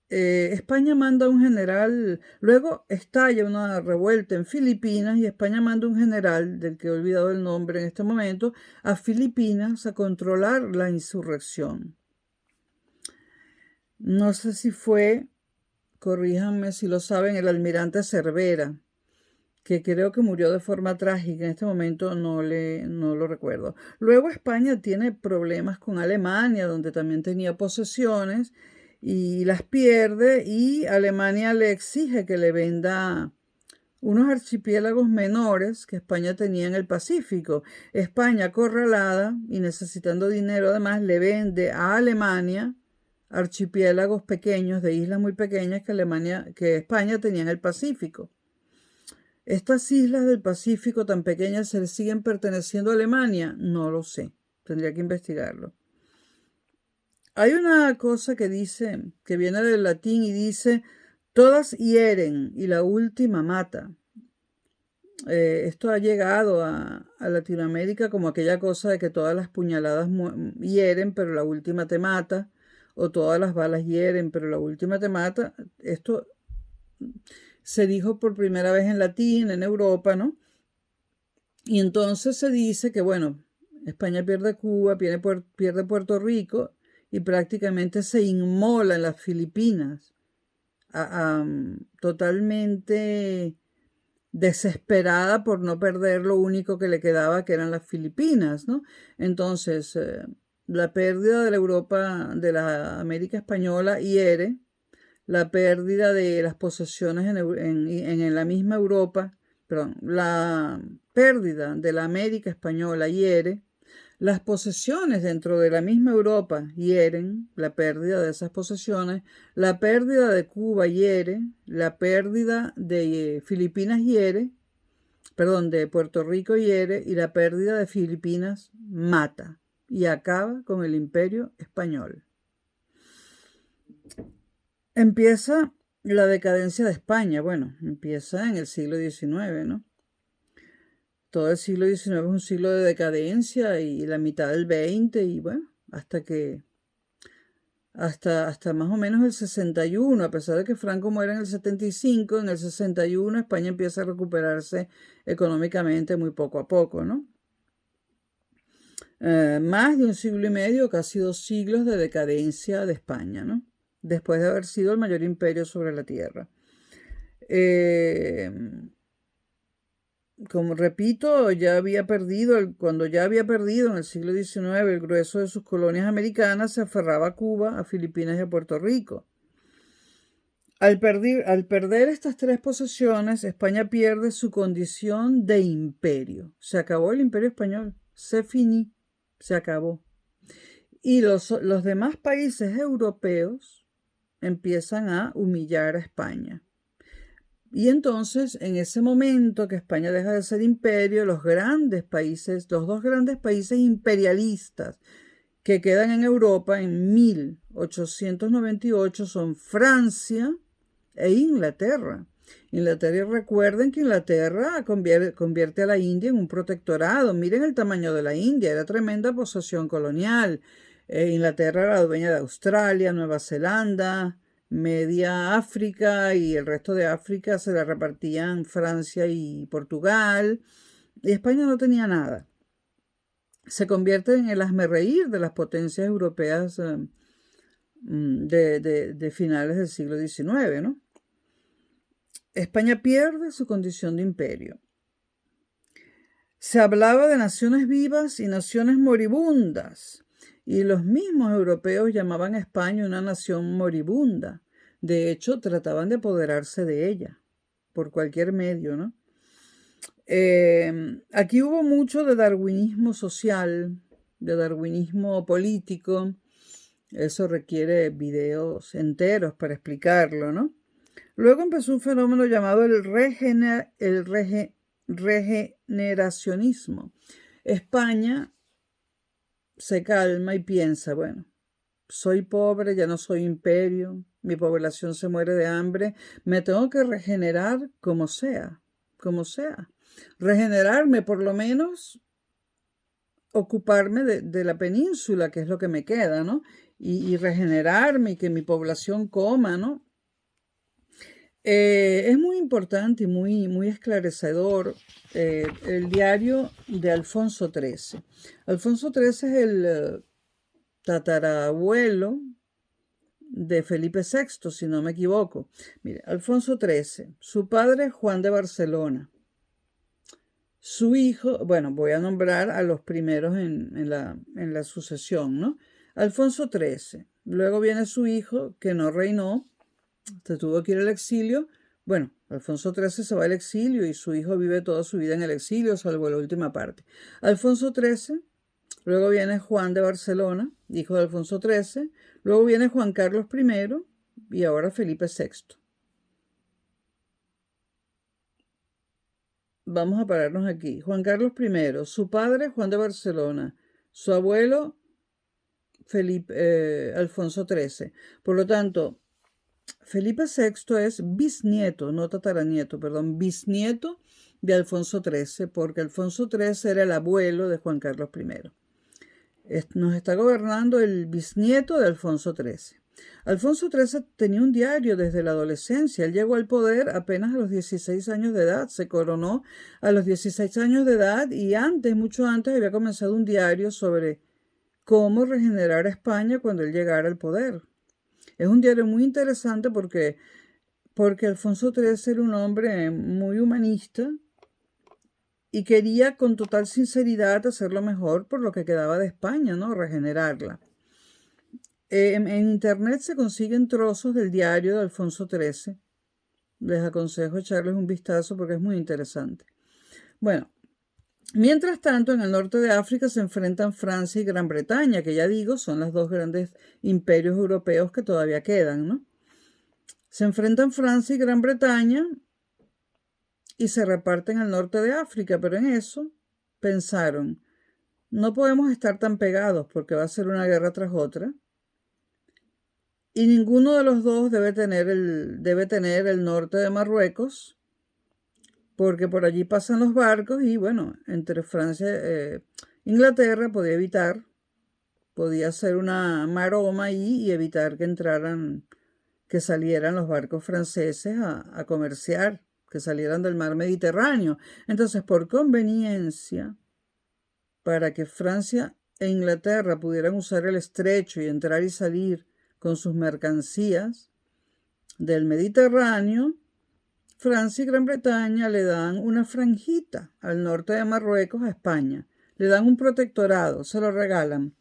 [SPEAKER 1] España manda un general, luego estalla una revuelta en Filipinas y España manda un general, del que he olvidado el nombre en este momento, a Filipinas a controlar la insurrección. No sé si fue, corríjanme si lo saben, el almirante Cervera, que creo que murió de forma trágica. En este momento no lo recuerdo. Luego España tiene problemas con Alemania, donde también tenía posesiones y las pierde, y Alemania le exige que le venda unos archipiélagos menores que España tenía en el Pacífico. España, acorralada y necesitando dinero, además le vende a Alemania archipiélagos pequeños de islas muy pequeñas que España tenía en el Pacífico. ¿Estas islas del Pacífico tan pequeñas se siguen perteneciendo a Alemania? No lo sé, tendría que investigarlo. Hay una cosa que dice, que viene del latín y dice, todas hieren y la última mata. Esto ha llegado a Latinoamérica como aquella cosa de que todas las puñaladas hieren, pero la última te mata, o todas las balas hieren, pero la última te mata. Esto se dijo por primera vez en latín, en Europa, ¿no? Y entonces se dice que, bueno, España pierde Cuba, pierde Puerto Rico y prácticamente se inmola en las Filipinas, totalmente desesperada por no perder lo único que le quedaba, que eran las Filipinas, ¿no? Entonces, la pérdida de la Europa, de la América Española hiere, la pérdida de las posesiones en la misma Europa, perdón, la pérdida de la América Española hiere, las posesiones dentro de la misma Europa hieren, la pérdida de esas posesiones, la pérdida de Cuba hiere, la pérdida de Filipinas hiere, perdón, de Puerto Rico hiere, y la pérdida de Filipinas mata y acaba con el Imperio Español. Empieza la decadencia de España. Bueno, empieza en el siglo XIX, ¿no? Todo el siglo XIX es un siglo de decadencia y la mitad del XX y bueno, hasta más o menos el 61, a pesar de que Franco muere en el 75, en el 61 España empieza a recuperarse económicamente muy poco a poco, ¿no? Más de un siglo y medio, casi 2 siglos de decadencia de España, ¿no? Después de haber sido el mayor imperio sobre la tierra. Como repito, cuando ya había perdido en el siglo XIX el grueso de sus colonias americanas, se aferraba a Cuba, a Filipinas y a Puerto Rico. Al perder estas tres posesiones, España pierde su condición de imperio. Se acabó el imperio español, se finí, se acabó. Y los demás países europeos empiezan a humillar a España. Y entonces, en ese momento que España deja de ser imperio, los dos grandes países imperialistas que quedan en Europa en 1898 son Francia e Inglaterra. Recuerden que Inglaterra convierte a la India en un protectorado. Miren el tamaño de la India, era tremenda posesión colonial. Inglaterra era dueña de Australia, Nueva Zelanda, media África, y el resto de África se la repartían Francia y Portugal, y España no tenía nada. Se convierte en el hazmerreír de las potencias europeas de finales del siglo XIX, ¿no? España pierde su condición de imperio. Se hablaba de naciones vivas y naciones moribundas, y los mismos europeos llamaban a España una nación moribunda. De hecho, trataban de apoderarse de ella por cualquier medio, ¿no? Aquí hubo mucho de darwinismo social, de darwinismo político. Eso requiere videos enteros para explicarlo, ¿no? Luego empezó un fenómeno llamado el regeneracionismo. España se calma y piensa, bueno, soy pobre, ya no soy imperio, mi población se muere de hambre, me tengo que regenerar como sea, como sea. Regenerarme, por lo menos ocuparme de la península, que es lo que me queda, ¿no? Y regenerarme y que mi población coma, ¿no? Es muy importante y muy esclarecedor el diario de Alfonso XIII. Alfonso XIII es el tatarabuelo de Felipe VI, si no me equivoco. Mire, Alfonso XIII, su padre Juan de Barcelona. Su hijo, bueno, voy a nombrar a los primeros en la sucesión, ¿no? Alfonso XIII. Luego viene su hijo, que no reinó, se tuvo que ir al exilio. Bueno, Alfonso XIII se va al exilio y su hijo vive toda su vida en el exilio, salvo la última parte. Alfonso XIII, luego viene Juan de Barcelona, hijo de Alfonso XIII, luego viene Juan Carlos I y ahora Felipe VI. Vamos a pararnos aquí. Juan Carlos I, su padre Juan de Barcelona, su abuelo Alfonso XIII. Por lo tanto, Felipe VI es bisnieto, no tataranieto, perdón, bisnieto de Alfonso XIII, porque Alfonso XIII era el abuelo de Juan Carlos I. Nos está gobernando el bisnieto de Alfonso XIII. Alfonso XIII tenía un diario desde la adolescencia. Él llegó al poder apenas a los 16 años de edad. Se coronó a los 16 años de edad y mucho antes, había comenzado un diario sobre cómo regenerar a España cuando él llegara al poder. Es un diario muy interesante porque Alfonso XIII era un hombre muy humanista y quería con total sinceridad hacer lo mejor por lo que quedaba de España, ¿no? Regenerarla. En internet se consiguen trozos del diario de Alfonso XIII. Les aconsejo echarles un vistazo porque es muy interesante. Bueno, mientras tanto, en el norte de África se enfrentan Francia y Gran Bretaña, que ya digo, son los dos grandes imperios europeos que todavía quedan, ¿no? Se enfrentan Francia y Gran Bretaña y se reparten al norte de África, pero en eso pensaron, no podemos estar tan pegados porque va a ser una guerra tras otra. Y ninguno de los dos debe tener el norte de Marruecos, porque por allí pasan los barcos y bueno, entre Francia e Inglaterra podía hacer una maroma ahí y evitar que salieran los barcos franceses a comerciar, que salieran del mar Mediterráneo. Entonces, por conveniencia, para que Francia e Inglaterra pudieran usar el estrecho y entrar y salir con sus mercancías del Mediterráneo, Francia y Gran Bretaña le dan una franjita al norte de Marruecos a España. Le dan un protectorado, se lo regalan,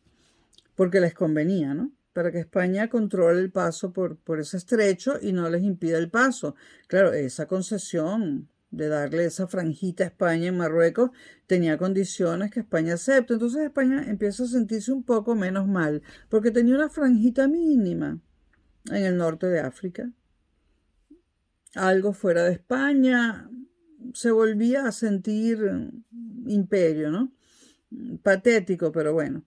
[SPEAKER 1] porque les convenía, ¿no? Para que España controle el paso por ese estrecho y no les impida el paso. Claro, esa concesión de darle esa franjita a España en Marruecos tenía condiciones que España acepta. Entonces España empieza a sentirse un poco menos mal, porque tenía una franjita mínima en el norte de África. Algo fuera de España, se volvía a sentir imperio, ¿no? Patético, pero bueno.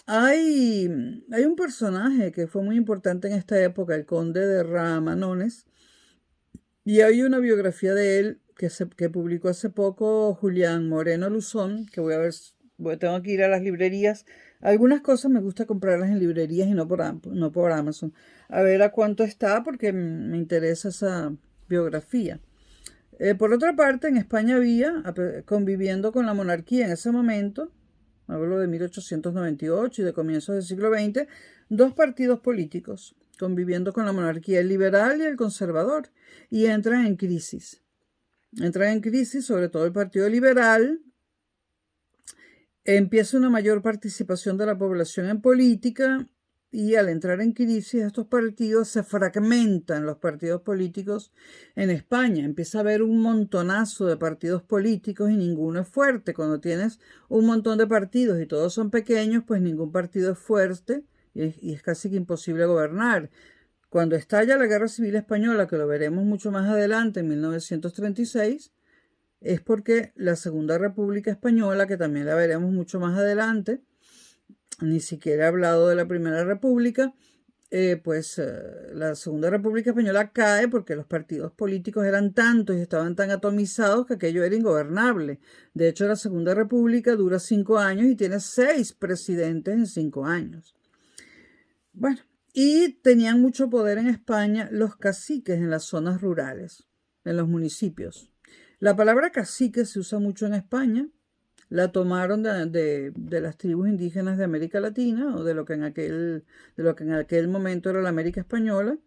[SPEAKER 1] Hay un personaje que fue muy importante en esta época, el conde de Ramanones, y hay una biografía de él que publicó hace poco Julián Moreno Luzón, que voy a ver, tengo que ir a las librerías. Algunas cosas me gusta comprarlas en librerías y no por Amazon. A ver a cuánto está porque me interesa esa biografía. Por otra parte, en España había, conviviendo con la monarquía en ese momento, hablo de 1898 y de comienzos del siglo XX, dos partidos políticos conviviendo con la monarquía, el liberal y el conservador, y entran en crisis. Entran en crisis, sobre todo el Partido Liberal. Empieza una mayor participación de la población en política y al entrar en crisis estos partidos se fragmentan los partidos políticos en España. Empieza a haber un montonazo de partidos políticos y ninguno es fuerte. Cuando tienes un montón de partidos y todos son pequeños, pues ningún partido es fuerte y es casi que imposible gobernar. Cuando estalla la Guerra Civil Española, que lo veremos mucho más adelante, en 1936, es porque la Segunda República Española, que también la veremos mucho más adelante, ni siquiera he hablado de la Primera República, la Segunda República Española cae porque los partidos políticos eran tantos y estaban tan atomizados que aquello era ingobernable. De hecho, la Segunda República dura 5 años y tiene 6 presidentes en 5 años. Bueno, y tenían mucho poder en España los caciques en las zonas rurales, en los municipios. La palabra cacique se usa mucho en España la tomaron de las tribus indígenas de América Latina, o de lo que en aquel momento era la América Española.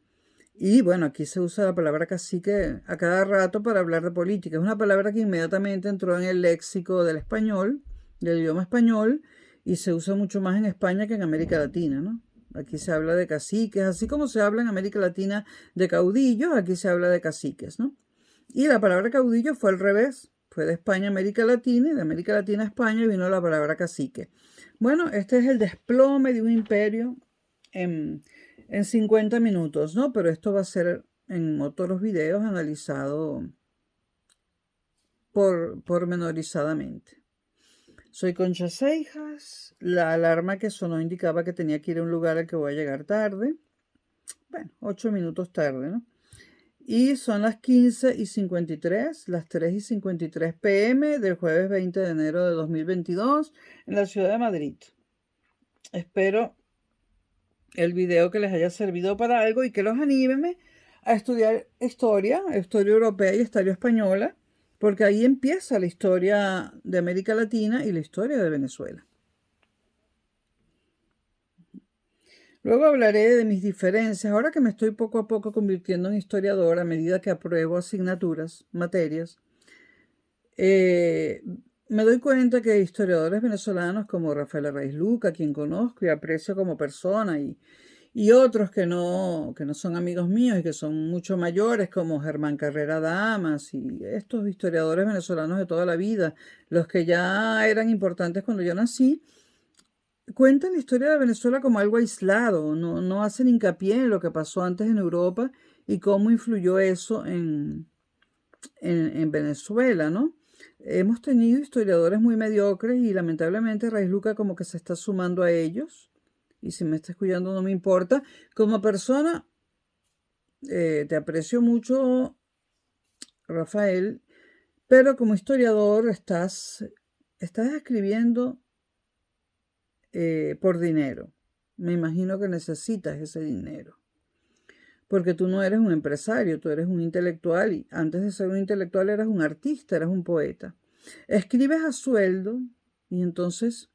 [SPEAKER 1] Y bueno, aquí se usa la palabra cacique a cada rato para hablar de política. Es una palabra que inmediatamente entró en el léxico del español, del idioma español, y se usa mucho más en España que en América Latina, ¿no? Aquí se habla de caciques, así como se habla en América Latina de caudillos, aquí se habla de caciques, ¿no? Y la palabra caudillo fue al revés, fue de España a América Latina, y de América Latina a España vino la palabra cacique. Bueno, este es el desplome de un imperio en 50 minutos, ¿no? Pero esto va a ser en otros videos analizado pormenorizadamente. Soy Concha Seijas. La alarma que sonó indicaba que tenía que ir a un lugar al que voy a llegar tarde. Bueno, 8 minutos tarde, ¿no? Y son las 15:53, las 3:53 p.m. del jueves 20 de enero de 2022 en la ciudad de Madrid. Espero el video que les haya servido para algo y que los anime a estudiar historia europea y historia española, porque ahí empieza la historia de América Latina y la historia de Venezuela. Luego hablaré de mis diferencias, ahora que me estoy poco a poco convirtiendo en historiadora a medida que apruebo asignaturas, materias. Me doy cuenta que historiadores venezolanos como Rafael Arraiz Luca, a quien conozco y aprecio como persona, y otros que no son amigos míos y que son mucho mayores, como Germán Carrera Damas y estos historiadores venezolanos de toda la vida, los que ya eran importantes cuando yo nací, cuentan la historia de Venezuela como algo aislado, no hacen hincapié en lo que pasó antes en Europa y cómo influyó eso en Venezuela, ¿no? Hemos tenido historiadores muy mediocres y lamentablemente Raiz Luca como que se está sumando a ellos. Y si me está escuchando no me importa. Como persona, te aprecio mucho, Rafael, pero como historiador estás escribiendo por dinero. Me imagino que necesitas ese dinero. Porque tú no eres un empresario, tú eres un intelectual y antes de ser un intelectual eras un artista, eras un poeta. Escribes a sueldo y entonces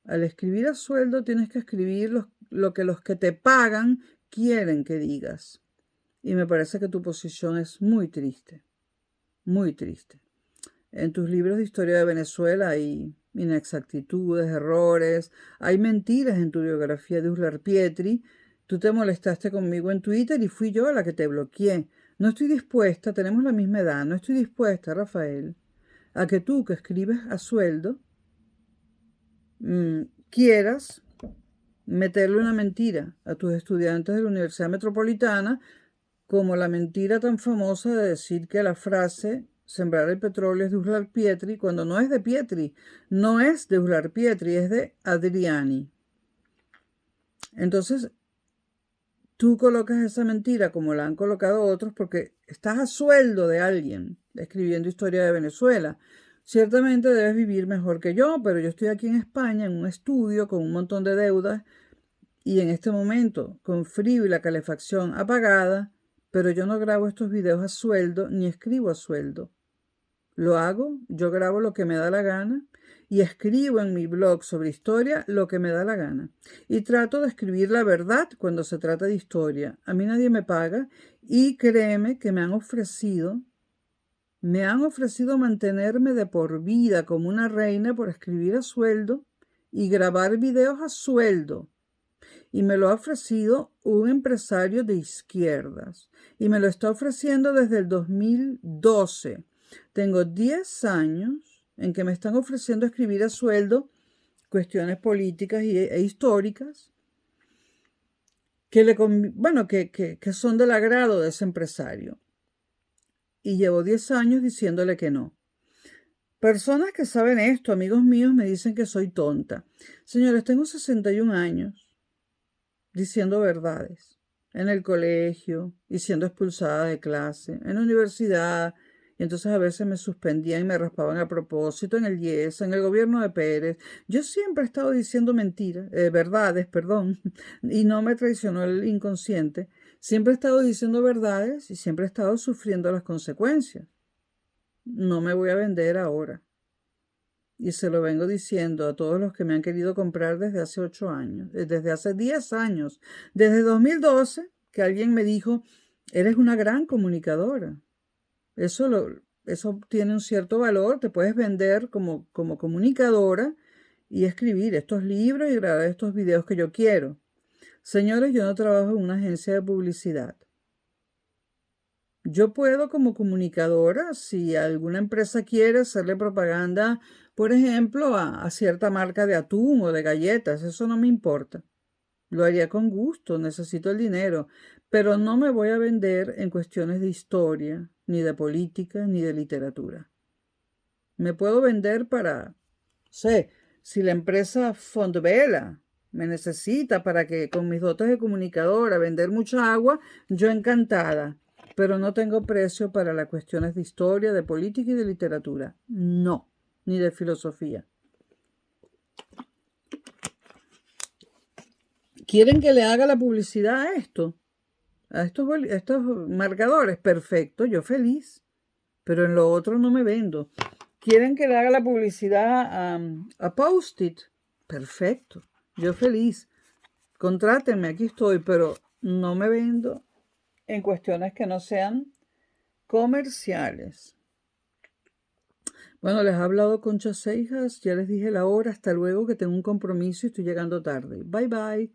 [SPEAKER 1] al escribir a sueldo tienes que escribir lo que los que te pagan quieren que digas. Y me parece que tu posición es muy triste, muy triste. En tus libros de historia de Venezuela hay inexactitudes, errores, hay mentiras en tu biografía de Uslar Pietri. Tú te molestaste conmigo en Twitter y fui yo la que te bloqueé. No estoy dispuesta, tenemos la misma edad, no estoy dispuesta, Rafael, a que tú, que escribes a sueldo, quieras meterle una mentira a tus estudiantes de la Universidad Metropolitana, como la mentira tan famosa de decir que la frase sembrar el petróleo es de Uslar Pietri, cuando no es de Pietri, no es de Uslar Pietri, es de Adriani. Entonces, tú colocas esa mentira como la han colocado otros porque estás a sueldo de alguien escribiendo historia de Venezuela. Ciertamente debes vivir mejor que yo, pero yo estoy aquí en España en un estudio con un montón de deudas y en este momento con frío y la calefacción apagada, pero yo no grabo estos videos a sueldo ni escribo a sueldo. Lo hago, yo grabo lo que me da la gana y escribo en mi blog sobre historia lo que me da la gana. Y trato de escribir la verdad cuando se trata de historia. A mí nadie me paga y créeme que me han ofrecido mantenerme de por vida como una reina por escribir a sueldo y grabar videos a sueldo. Y me lo ha ofrecido un empresario de izquierdas. Y me lo está ofreciendo desde el 2012. Tengo 10 años en que me están ofreciendo escribir a sueldo cuestiones políticas e históricas que son del agrado de ese empresario. Y llevo 10 años diciéndole que no. Personas que saben esto, amigos míos, me dicen que soy tonta. Señores, tengo 61 años diciendo verdades en el colegio y siendo expulsada de clase, en la universidad, y entonces a veces me suspendían y me raspaban a propósito en el IES, en el gobierno de Pérez. Yo siempre he estado diciendo mentiras, verdades, perdón, y no me traicionó el inconsciente. Siempre he estado diciendo verdades y siempre he estado sufriendo las consecuencias. No me voy a vender ahora. Y se lo vengo diciendo a todos los que me han querido comprar desde hace 8 años, desde hace 10 años, desde 2012, que alguien me dijo, eres una gran comunicadora. Eso tiene un cierto valor, te puedes vender como comunicadora y escribir estos libros y grabar estos videos que yo quiero. Señores, yo no trabajo en una agencia de publicidad. Yo puedo como comunicadora, si alguna empresa quiere hacerle propaganda, por ejemplo, a cierta marca de atún o de galletas, eso no me importa. Lo haría con gusto, necesito el dinero, pero no me voy a vender en cuestiones de historia, ni de política, ni de literatura. Me puedo vender para, sé, si la empresa Fondvela me necesita para que con mis dotes de comunicadora vender mucha agua, yo encantada, pero no tengo precio para las cuestiones de historia, de política y de literatura. No, ni de filosofía. ¿Quieren que le haga la publicidad a esto? A estos marcadores, perfecto, yo feliz, pero en lo otro no me vendo. ¿Quieren que le haga la publicidad a Post-it? Perfecto, yo feliz. Contrátenme, aquí estoy, pero no me vendo en cuestiones que no sean comerciales. Bueno, les he hablado Concha Seijas, ya les dije la hora, hasta luego, que tengo un compromiso y estoy llegando tarde. Bye bye.